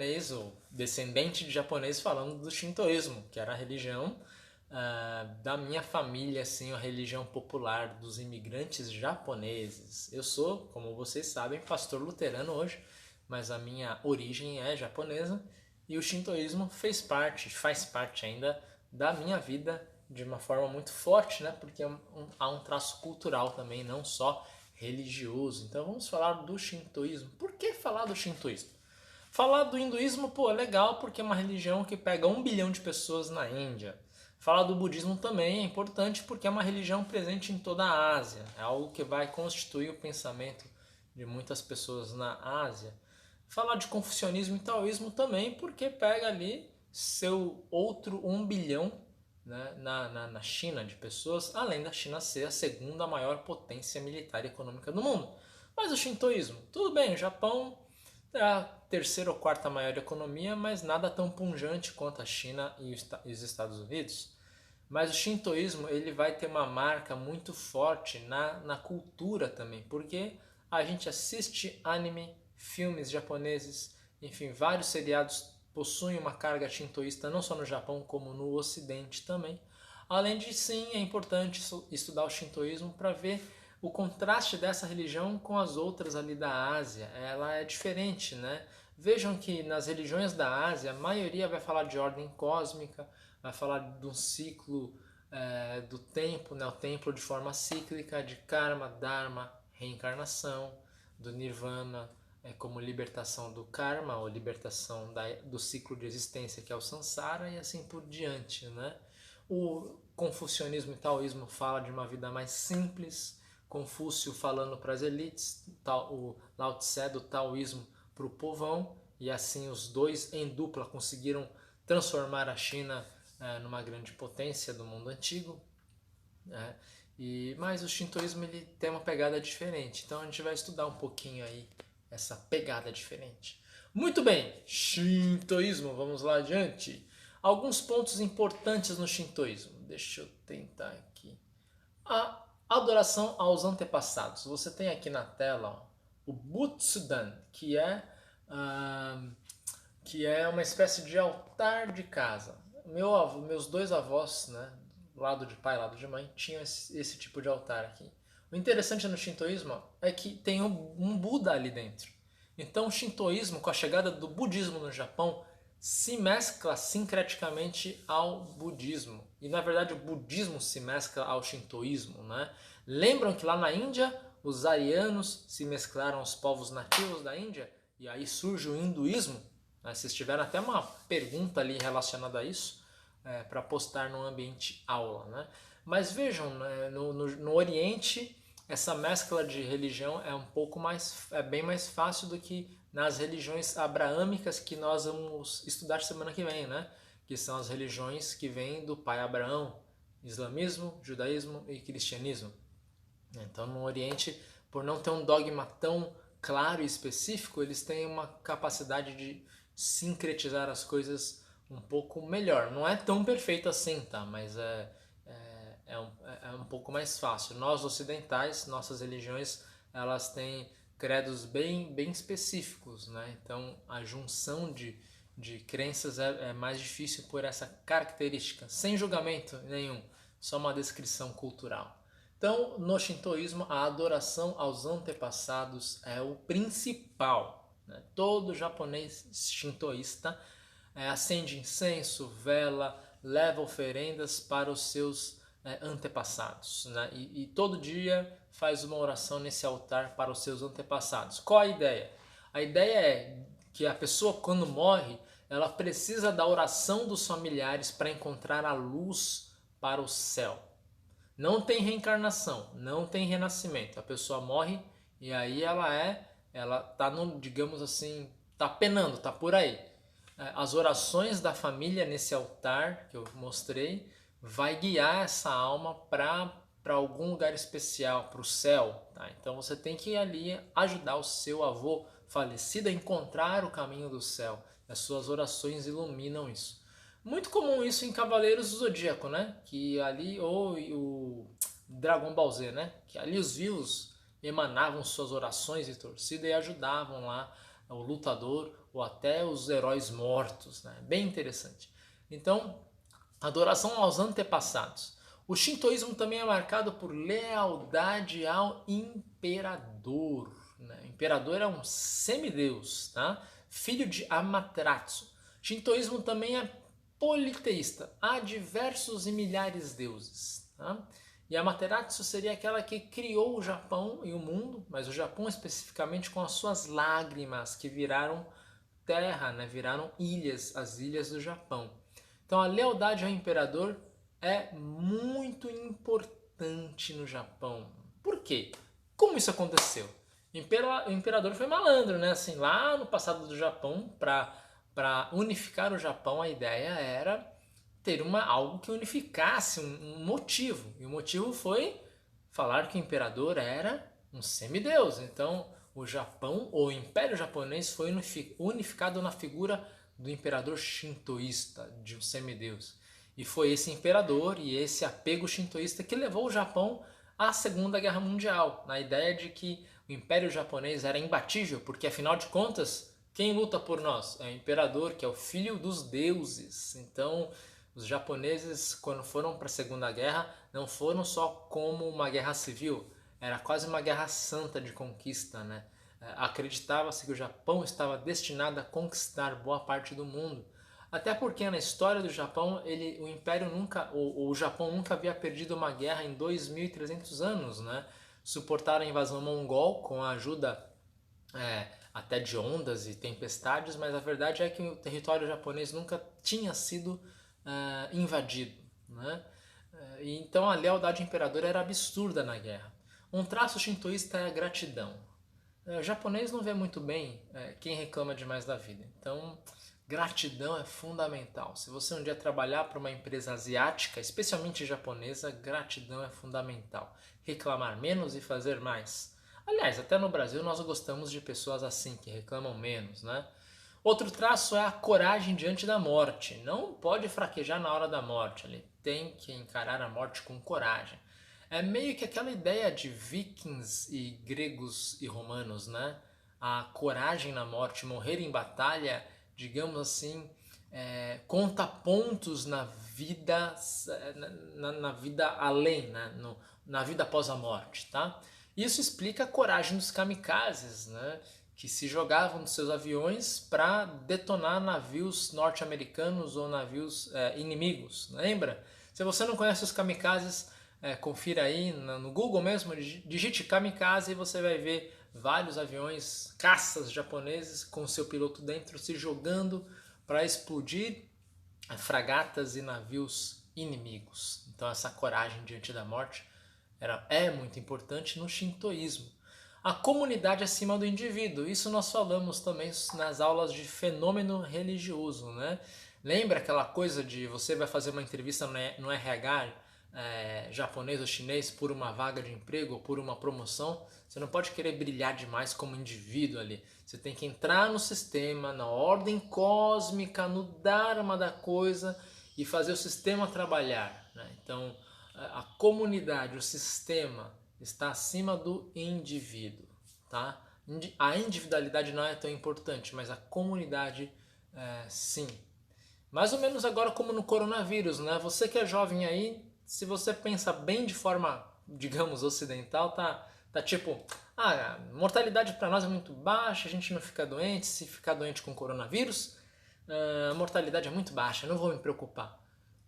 japonês, ou descendente de japonês, falando do Shintoísmo, que era a religião da minha família, assim, a religião popular dos imigrantes japoneses. Eu sou, como vocês sabem, pastor luterano hoje, mas a minha origem é japonesa e o Shintoísmo faz parte ainda da minha vida de uma forma muito forte, né? Porque há um traço cultural também, não só religioso. Então vamos falar do Shintoísmo. Por que falar do Shintoísmo? Falar do hinduísmo, pô, é legal porque é uma religião que pega 1 bilhão de pessoas na Índia. Falar do budismo também é importante porque é uma religião presente em toda a Ásia. É algo que vai constituir o pensamento de muitas pessoas na Ásia. Falar de confucionismo e taoísmo também porque pega ali seu outro 1 bilhão, né, na China de pessoas, além da China ser a segunda maior potência militar e econômica do mundo. Mas o shintoísmo, tudo bem, o Japão é a terceira ou quarta maior economia, mas nada tão pungente quanto a China e os Estados Unidos. Mas o shintoísmo ele vai ter uma marca muito forte na cultura também, porque a gente assiste anime, filmes japoneses, enfim, vários seriados possuem uma carga shintoísta não só no Japão como no Ocidente também. Além de sim, é importante estudar o shintoísmo para ver o contraste dessa religião com as outras ali da Ásia. Ela é diferente, né? Vejam que nas religiões da Ásia, a maioria vai falar de ordem cósmica, vai falar de um ciclo do tempo, né? O tempo de forma cíclica, de karma, dharma, reencarnação, do nirvana como libertação do karma, ou libertação do ciclo de existência que é o samsara, e assim por diante, né? O confucionismo e taoísmo fala de uma vida mais simples, Confúcio falando para as elites, o Lao Tse do taoísmo para o povão, e assim os dois em dupla conseguiram transformar a China numa grande potência do mundo antigo. Né? Mas o shintoísmo ele tem uma pegada diferente, então a gente vai estudar um pouquinho aí essa pegada diferente. Muito bem, shintoísmo, vamos lá adiante. Alguns pontos importantes no shintoísmo. Deixa eu tentar aqui. A adoração aos antepassados. Você tem aqui na tela ó, o Butsudan, que é uma espécie de altar de casa. Meus dois avós, né, lado de pai e lado de mãe, tinham esse tipo de altar aqui. O interessante no shintoísmo é que tem um Buda ali dentro. Então o shintoísmo, com a chegada do budismo no Japão, se mescla sincreticamente ao budismo. E na verdade o budismo se mescla ao shintoísmo. Né? Lembram que lá na Índia os arianos se mesclaram aos povos nativos da Índia? E aí surge o hinduísmo? Né? Vocês tiveram até uma pergunta ali relacionada a isso para postar no ambiente aula. Né? Mas vejam, né, no Oriente essa mescla de religião é bem mais fácil do que nas religiões abraâmicas que nós vamos estudar semana que vem, né? Que são as religiões que vêm do pai Abraão, islamismo, judaísmo e cristianismo. Então, no Oriente, por não ter um dogma tão claro e específico, eles têm uma capacidade de sincretizar as coisas um pouco melhor. Não é tão perfeito assim, tá? Mas é um pouco mais fácil. Nós ocidentais, nossas religiões, elas têm credos bem específicos, né? Então a junção de crenças é mais difícil por essa característica, sem julgamento nenhum, só uma descrição cultural. Então, no shintoísmo, a adoração aos antepassados é o principal. Né? Todo japonês shintoísta acende incenso, vela, leva oferendas para os seus antepassados. Né? E todo dia faz uma oração nesse altar para os seus antepassados. Qual a ideia? A ideia é que a pessoa, quando morre, ela precisa da oração dos familiares para encontrar a luz para o céu. Não tem reencarnação, não tem renascimento. A pessoa morre e aí ela tá no, digamos assim, tá penando, tá por aí. As orações da família nesse altar que eu mostrei vai guiar essa alma para algum lugar especial, para o céu. Tá? Então você tem que ir ali ajudar o seu avô falecido a encontrar o caminho do céu. As suas orações iluminam isso. Muito comum isso em Cavaleiros do Zodíaco, né? Que ali, ou o Dragon Ball Z, né? Que ali os vivos emanavam suas orações de torcida e ajudavam lá o lutador ou até os heróis mortos, né? Bem interessante. Então, adoração aos antepassados. O shintoísmo também é marcado por lealdade ao imperador, né? O imperador é um semideus, tá? Filho de Amaterasu. Shintoísmo também é politeísta. Há diversos e milhares de deuses, tá? E Amaterasu seria aquela que criou o Japão e o mundo, mas o Japão especificamente com as suas lágrimas que viraram terra, né? Viraram ilhas, as ilhas do Japão. Então a lealdade ao imperador é muito importante no Japão. Por quê? Como isso aconteceu? O imperador foi malandro, né? Assim, lá no passado do Japão, para unificar o Japão, a ideia era ter algo que unificasse um motivo. E o motivo foi falar que o imperador era um semideus. Então, o Japão, ou o Império Japonês, foi unificado na figura do imperador shintoísta, de um semideus. E foi esse imperador e esse apego shintoísta que levou o Japão à Segunda Guerra Mundial, na ideia de que o Império Japonês era imbatível, porque afinal de contas, quem luta por nós? É o imperador, que é o filho dos deuses. Então, os japoneses, quando foram para a Segunda Guerra, não foram só como uma guerra civil, era quase uma guerra santa de conquista, né? Acreditava-se que o Japão estava destinado a conquistar boa parte do mundo. Até porque na história do Japão, o Império nunca, o Japão nunca havia perdido uma guerra em 2.300 anos, né? Suportaram a invasão mongol com a ajuda até de ondas e tempestades, mas a verdade é que o território japonês nunca tinha sido invadido, né? Então a lealdade ao imperador era absurda na guerra. Um traço shintoísta é a gratidão. O japonês não vê muito bem quem reclama demais da vida. Então, gratidão é fundamental. Se você um dia trabalhar para uma empresa asiática, especialmente japonesa, gratidão é fundamental. Reclamar menos e fazer mais. Aliás, até no Brasil nós gostamos de pessoas assim, que reclamam menos, né? Outro traço é a coragem diante da morte. Não pode fraquejar na hora da morte. Ele tem que encarar a morte com coragem. É meio que aquela ideia de vikings e gregos e romanos, né? A coragem na morte, morrer em batalha, digamos assim, conta pontos na vida, na vida além, né? Na vida após a morte, tá? Isso explica a coragem dos kamikazes, né? Que se jogavam dos seus aviões para detonar navios norte-americanos ou navios inimigos. Lembra? Se você não conhece os kamikazes, confira aí no Google mesmo, digite kamikaze e você vai ver vários aviões, caças japoneses com seu piloto dentro se jogando para explodir fragatas e navios inimigos. Então essa coragem diante da morte é muito importante no shintoísmo. A comunidade acima do indivíduo, isso nós falamos também nas aulas de fenômeno religioso, né? Lembra aquela coisa de você vai fazer uma entrevista no RH japonês ou chinês por uma vaga de emprego ou por uma promoção? Você não pode querer brilhar demais como indivíduo ali. Você tem que entrar no sistema, na ordem cósmica, no dharma da coisa e fazer o sistema trabalhar, né? Então, a comunidade, o sistema está acima do indivíduo, tá? A individualidade não é tão importante, mas a comunidade sim. Mais ou menos agora como no coronavírus, né? Você que é jovem aí, se você pensa bem de forma, digamos, ocidental, tá tipo, a mortalidade para nós é muito baixa, a gente não fica doente, se ficar doente com coronavírus, a mortalidade é muito baixa, não vou me preocupar.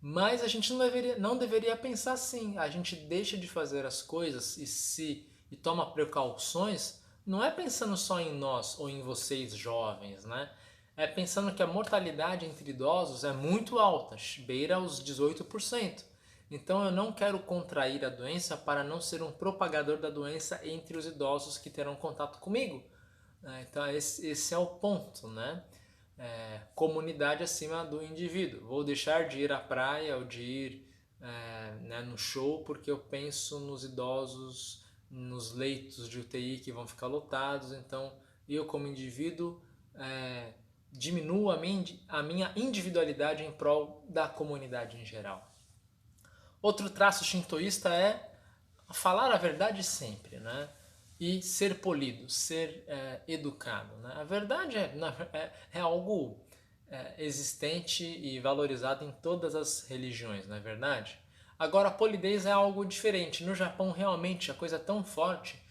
Mas a gente não deveria pensar assim. A gente deixa de fazer as coisas e toma precauções, não é pensando só em nós ou em vocês jovens, né? É pensando que a mortalidade entre idosos é muito alta, beira os 18%. Então eu não quero contrair a doença para não ser um propagador da doença entre os idosos que terão contato comigo. Então esse é o ponto, né? Comunidade acima do indivíduo. Vou deixar de ir à praia ou de ir no show porque eu penso nos idosos, nos leitos de UTI que vão ficar lotados. Então eu como indivíduo diminuo a minha individualidade em prol da comunidade em geral. Outro traço shintoísta é falar a verdade sempre, né? e ser polido, ser educado. Né? A verdade é algo existente e valorizado em todas as religiões, não é verdade? Agora, a polidez é algo diferente. No Japão, realmente, a coisa é tão forte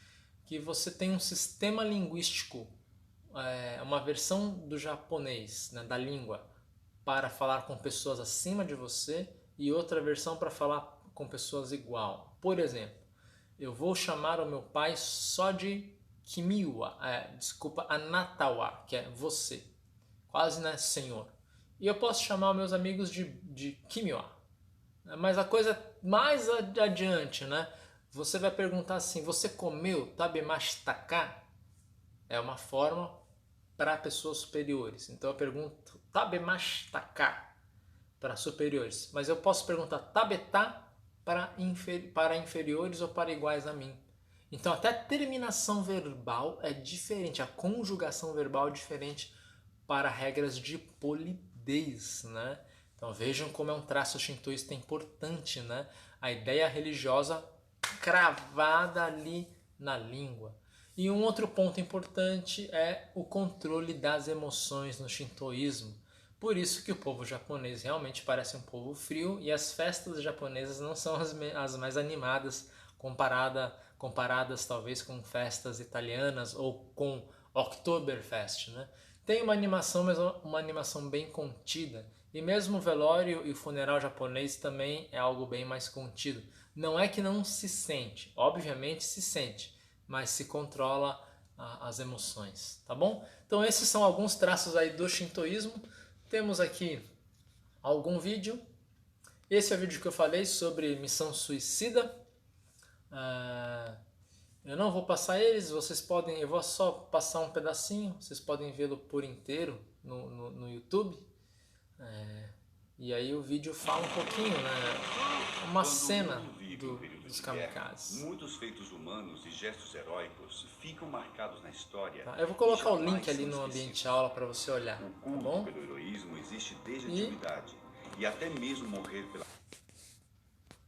que você tem um sistema linguístico, uma versão do japonês, né, da língua, para falar com pessoas acima de você e outra versão para falar com pessoas igual. Por exemplo, eu vou chamar o meu pai só de Kimiwa, desculpa, Anatawa, que é você, quase, né, senhor. E eu posso chamar meus amigos de Kimiwa. Mas a coisa mais adiante, né? Você vai perguntar assim: você comeu tabemashitaka? É uma forma para pessoas superiores. Então eu pergunto tabemashitaka para superiores. Mas eu posso perguntar tabetá para inferiores ou para iguais a mim. Então até a terminação verbal é diferente, a conjugação verbal é diferente para regras de polidez, né? Então vejam como é um traço shintoísta importante, né? A ideia religiosa cravada ali na língua. E um outro ponto importante é o controle das emoções no shintoísmo. Por isso que o povo japonês realmente parece um povo frio e as festas japonesas não são as mais animadas comparadas talvez com festas italianas ou com Oktoberfest, né? Tem uma animação, mas uma animação bem contida. E mesmo o velório e o funeral japonês também é algo bem mais contido. Não é que não se sente, obviamente se sente, mas se controla as emoções, tá bom? Então esses são alguns traços aí do shintoísmo. Temos aqui algum vídeo. Esse é o vídeo que eu falei sobre missão suicida. Eu não vou passar eles, vocês podem, eu vou só passar um pedacinho, vocês podem vê-lo por inteiro no YouTube. E aí o vídeo fala um pouquinho, né? Uma cena dos kamikazes. Muitos feitos humanos e gestos heróicos ficam marcados na história. Tá? Eu vou colocar o link ali no ambiente aula para você olhar, O tá culto bom? pelo heroísmo existe desde a antiguidade e até mesmo morrer pela...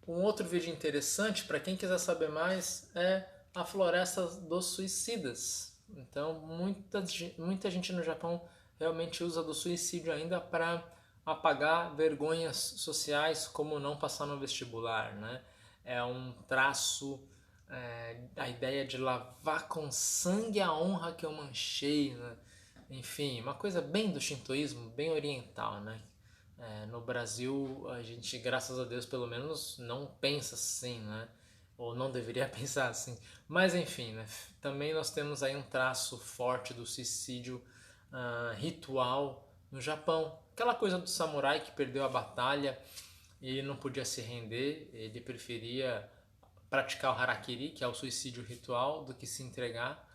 Um outro vídeo interessante para quem quiser saber mais é a Floresta dos Suicidas. Então muita gente no Japão realmente usa do suicídio ainda para apagar vergonhas sociais como não passar no vestibular, né? É um traço, a ideia de lavar com sangue a honra que eu manchei, né? Enfim, uma coisa bem do shintoísmo, bem oriental, né? No Brasil, a gente, graças a Deus, pelo menos não pensa assim, né? Ou não deveria pensar assim. Mas enfim, né? Também nós temos aí um traço forte do suicídio ritual no Japão. Aquela coisa do samurai que perdeu a batalha e não podia se render, ele preferia praticar o harakiri, que é o suicídio ritual, do que se entregar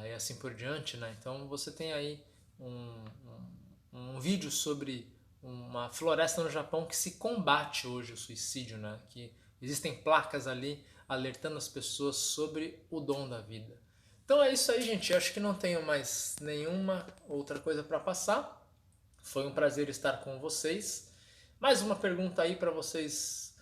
e assim por diante, né? Então você tem aí um vídeo sobre uma floresta no Japão que se combate hoje o suicídio, né? Que existem placas ali alertando as pessoas sobre o dom da vida. Então é isso aí, gente. Eu acho que não tenho mais nenhuma outra coisa para passar. Foi um prazer estar com vocês. Mais uma pergunta aí para vocês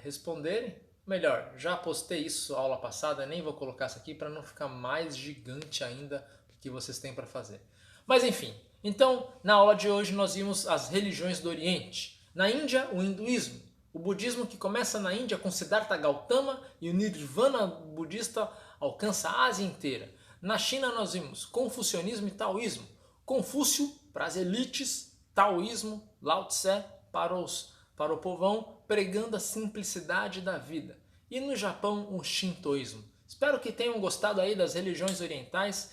responderem. Melhor, já postei isso aula passada, nem vou colocar essa aqui para não ficar mais gigante ainda o que vocês têm para fazer. Mas enfim, então na aula de hoje nós vimos as religiões do Oriente. Na Índia, o hinduísmo. O budismo que começa na Índia com Siddhartha Gautama e o Nirvana budista alcança a Ásia inteira. Na China nós vimos confucionismo e taoísmo. Confúcio para as elites, taoísmo, Lao Tse para o povão, pregando a simplicidade da vida. E no Japão, o shintoísmo. Espero que tenham gostado aí das religiões orientais,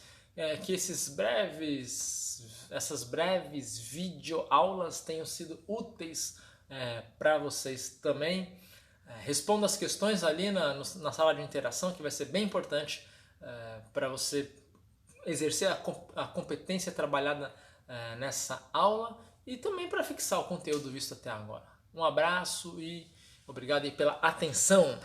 que essas breves videoaulas tenham sido úteis para vocês também. Responda as questões ali na sala de interação, que vai ser bem importante para você exercer a competência trabalhada nessa aula e também para fixar o conteúdo visto até agora. Um abraço e obrigado aí pela atenção.